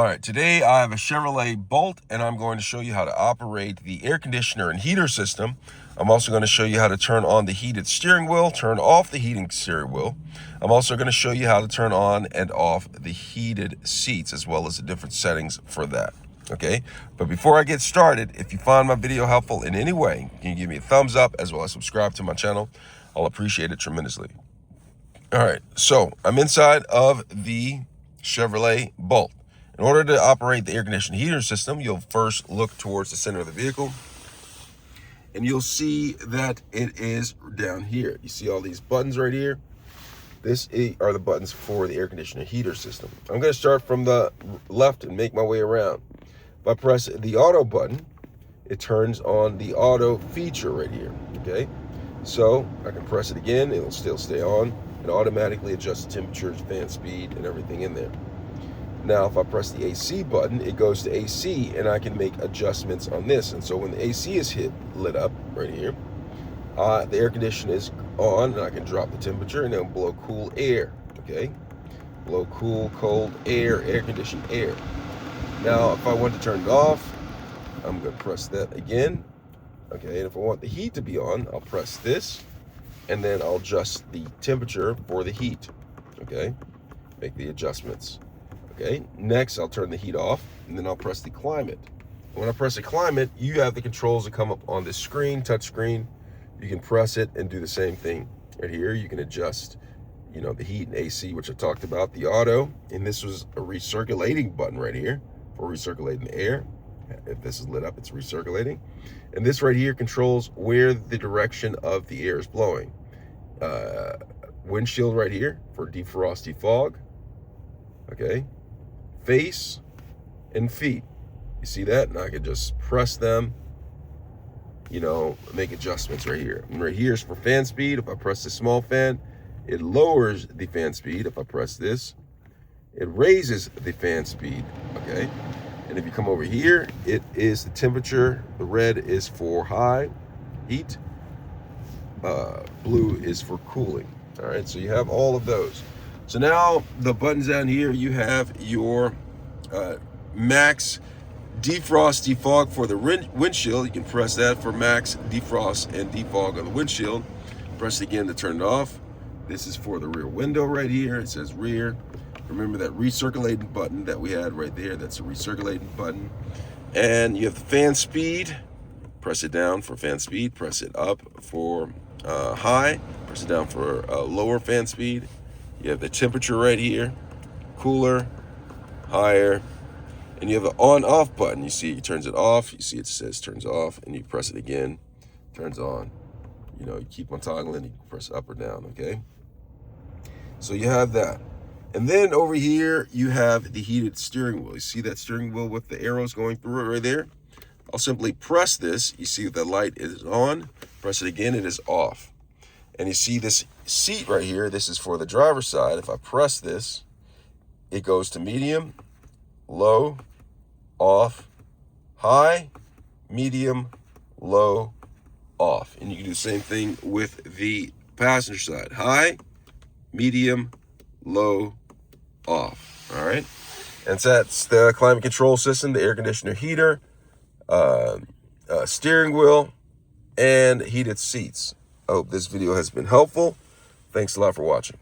All right, today I have a Chevrolet Bolt and I'm going to show you how to operate the air conditioner and heater system. I'm also going to show you how to turn on the heated steering wheel, turn off the heating steering wheel. I'm also going to show you how to turn on and off the heated seats, as well as the different settings for that. Okay, but before I get started, if you find my video helpful in any way, can you give me a thumbs up as well as subscribe to my channel? I'll appreciate it tremendously. All right, so I'm inside of the Chevrolet Bolt. In order to operate the air conditioning heater system, you'll first look towards the center of the vehicle, and you'll see that it is down here. You see all these buttons right here? This are the buttons for the air conditioner heater system. I'm going to start from the left and make my way around. If I press the auto button, it turns on the auto feature right here, okay? So I can press it again, it'll still stay on. It automatically adjusts the temperatures, fan speed, and everything in there. Now, if I press the AC button, it goes to AC, and I can make adjustments on this. And so when the AC is lit up right here, the air conditioner is on, and I can drop the temperature, and it'll blow cool air, okay? Blow cool, cold air, air-conditioned air. Now, if I want to turn it off, I'm going to press that again, okay? And if I want the heat to be on, I'll press this, and then I'll adjust the temperature for the heat, okay? Make the adjustments. Okay, next I'll turn the heat off, and then I'll press the climate. When I press the climate, you have the controls that come up on this screen, touch screen. You can press it and do the same thing. Right here, you can adjust, the heat and AC, which I talked about, the auto, and this was a recirculating button right here for recirculating the air. If this is lit up, it's recirculating. And this right here controls where the direction of the air is blowing. Windshield right here for defrost, defog. Okay. Face and feet. You see that? And I can just press them, make adjustments right here. And right here is for fan speed. If I press the small fan, it lowers the fan speed. If I press this, it raises the fan speed, okay? And if you come over here, it is the temperature. The red is for high heat. Blue is for cooling. All right, so you have all of those. So now the buttons down here, you have your max defrost, defog for the windshield. You can press that for max defrost and defog on the windshield. Press it again to turn it off. This is for the rear window right here. It says rear. Remember that recirculating button that we had right there? That's a recirculating button. And you have the fan speed. Press it down for fan speed. Press it up for high. Press it down for lower fan speed. You have the temperature right here, cooler, higher, and you have the on-off button. You see it turns it off. You see it says turns off, and you press it again, turns on. You keep on toggling, you press up or down, okay? So you have that. And then over here, you have the heated steering wheel. You see that steering wheel with the arrows going through it right there? I'll simply press this. You see the light is on. Press it again, it is off. And you see this seat right here, this is for the driver's side. If I press this, it goes to medium, low, off, high, medium, low, off. And you can do the same thing with the passenger side. High, medium, low, off. All right. And so that's the climate control system, the air conditioner heater, steering wheel, and heated seats. I hope this video has been helpful. Thanks a lot for watching.